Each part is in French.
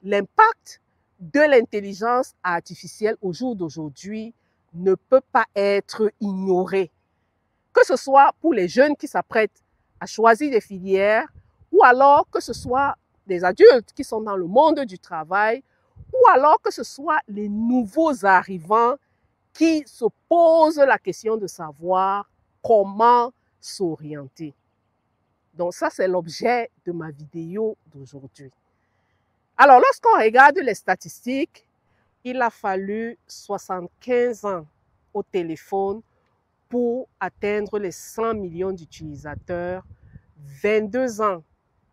l'impact de l'intelligence artificielle au jour d'aujourd'hui ne peut pas être ignoré, que ce soit pour les jeunes qui s'apprêtent à choisir des filières ou alors que ce soit des adultes qui sont dans le monde du travail ou alors que ce soit les nouveaux arrivants qui se posent la question de savoir comment s'orienter. Donc ça, c'est l'objet de ma vidéo d'aujourd'hui. Alors, lorsqu'on regarde les statistiques, il a fallu 75 ans au téléphone pour atteindre les 100 millions d'utilisateurs, 22 ans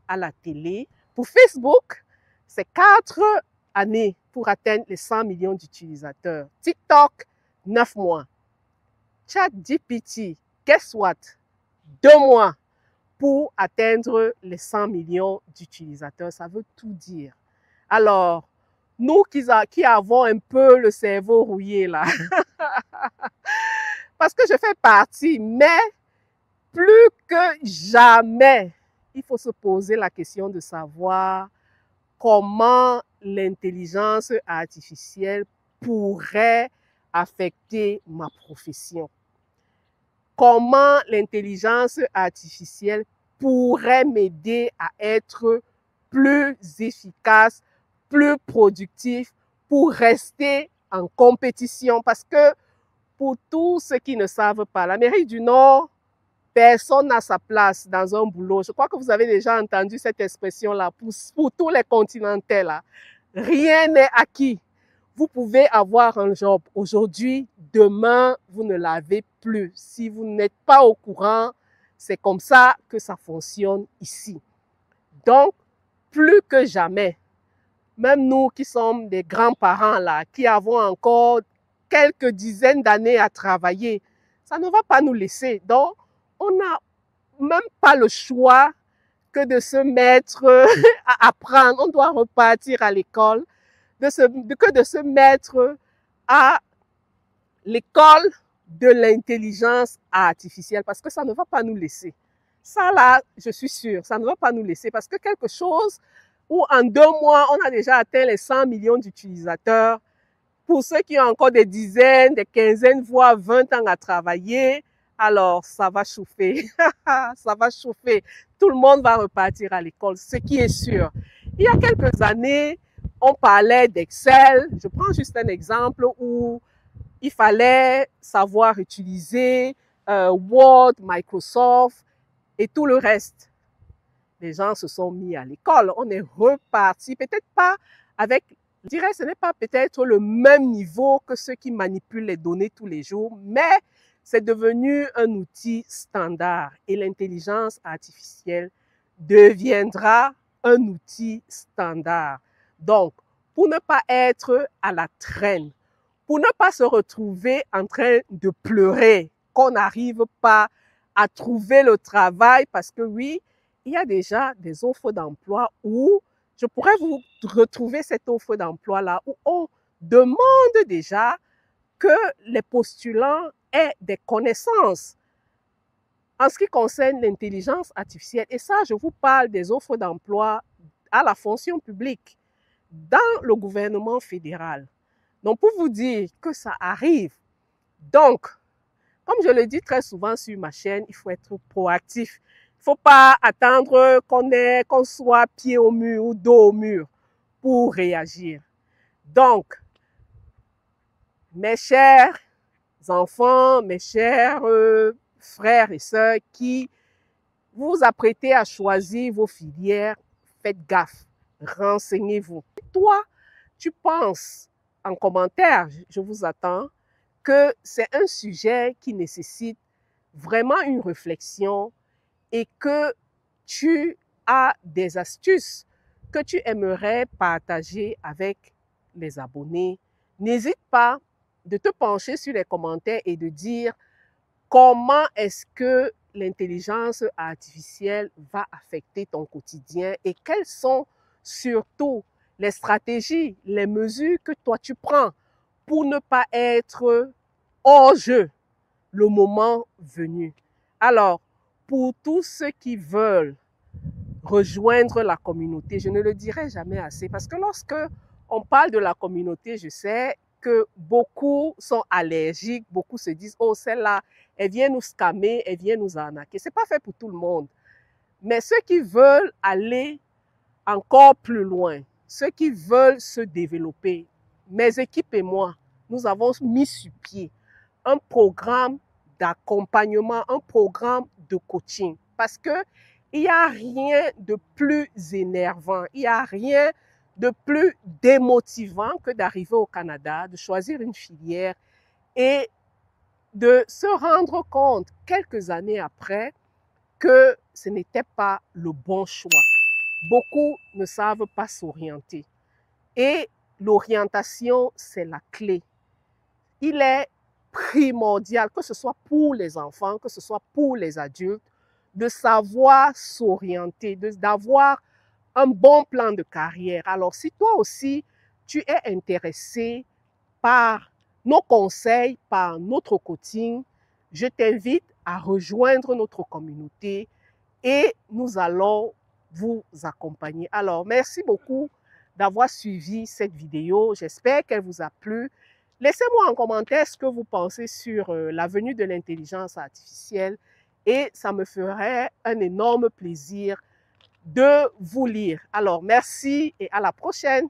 à la télé. Pour Facebook, c'est 4 années pour atteindre les 100 millions d'utilisateurs. TikTok, 9 mois. ChatGPT, guess what? 2 mois pour atteindre les 100 millions d'utilisateurs. Ça veut tout dire. Alors, nous qui avons un peu le cerveau rouillé là, parce que je fais partie, mais plus que jamais, il faut se poser la question de savoir comment l'intelligence artificielle pourrait affecter ma profession. Comment l'intelligence artificielle pourrait m'aider à être plus efficace, plus productif pour rester en compétition. Parce que pour tous ceux qui ne savent pas, l'Amérique du Nord, personne n'a sa place dans un boulot. Je crois que vous avez déjà entendu cette expression-là pour tous les continentaux. Là. Rien n'est acquis. Vous pouvez avoir un job aujourd'hui, demain, vous ne l'avez plus. Si vous n'êtes pas au courant, c'est comme ça que ça fonctionne ici. Donc, plus que jamais, même nous qui sommes des grands-parents là, qui avons encore quelques dizaines d'années à travailler, ça ne va pas nous laisser. Donc, on n'a même pas le choix que de se mettre à apprendre. On doit repartir à l'école, que de se mettre à l'école de l'intelligence artificielle parce que ça ne va pas nous laisser. Ça là, je suis sûre, ça ne va pas nous laisser parce que quelque chose où en 2 mois, on a déjà atteint les 100 millions d'utilisateurs. Pour ceux qui ont encore des dizaines, des quinzaines, voire 20 ans à travailler, alors ça va chauffer. Ça va chauffer. Tout le monde va repartir à l'école, ce qui est sûr. Il y a quelques années, on parlait d'Excel. Je prends juste un exemple où il fallait savoir utiliser Word, Microsoft et tout le reste. Les gens se sont mis à l'école. On est reparti, peut-être pas avec, je dirais, ce n'est pas peut-être le même niveau que ceux qui manipulent les données tous les jours, mais c'est devenu un outil standard et l'intelligence artificielle deviendra un outil standard. Donc, pour ne pas être à la traîne, pour ne pas se retrouver en train de pleurer, qu'on n'arrive pas à trouver le travail, parce que oui, il y a déjà des offres d'emploi où je pourrais vous retrouver cette offre d'emploi-là, où on demande déjà que les postulants aient des connaissances en ce qui concerne l'intelligence artificielle. Et ça, je vous parle des offres d'emploi à la fonction publique, dans le gouvernement fédéral. Donc, pour vous dire que ça arrive, donc, comme je le dis très souvent sur ma chaîne, il faut être proactif. Il ne faut pas attendre qu'on soit pied au mur ou dos au mur pour réagir. Donc, mes chers enfants, mes chers frères et sœurs qui vous apprêtez à choisir vos filières, faites gaffe, renseignez-vous. Toi, tu penses en commentaire, je vous attends, que c'est un sujet qui nécessite vraiment une réflexion et que tu as des astuces que tu aimerais partager avec les abonnés. N'hésite pas de te pencher sur les commentaires et de dire comment est-ce que l'intelligence artificielle va affecter ton quotidien et quelles sont surtout les stratégies, les mesures que toi tu prends pour ne pas être hors jeu le moment venu. Alors, pour tous ceux qui veulent rejoindre la communauté. Je ne le dirai jamais assez parce que lorsque on parle de la communauté, je sais que beaucoup sont allergiques, beaucoup se disent « Oh, celle-là, elle vient nous scammer, elle vient nous arnaquer ». Ce n'est pas fait pour tout le monde. Mais ceux qui veulent aller encore plus loin, ceux qui veulent se développer, mes équipes et moi, nous avons mis sur pied un programme d'accompagnement, un programme de coaching. Parce qu'il n'y a rien de plus énervant, il n'y a rien de plus démotivant que d'arriver au Canada, de choisir une filière et de se rendre compte quelques années après que ce n'était pas le bon choix. Beaucoup ne savent pas s'orienter. Et l'orientation, c'est la clé. Il est primordial, que ce soit pour les enfants, que ce soit pour les adultes, de savoir s'orienter, d'avoir un bon plan de carrière. Alors, si toi aussi, tu es intéressé par nos conseils, par notre coaching, je t'invite à rejoindre notre communauté et nous allons vous accompagner. Alors, merci beaucoup d'avoir suivi cette vidéo. J'espère qu'elle vous a plu. Laissez-moi en commentaire ce que vous pensez sur la venue de l'intelligence artificielle et ça me ferait un énorme plaisir de vous lire. Alors, merci et à la prochaine.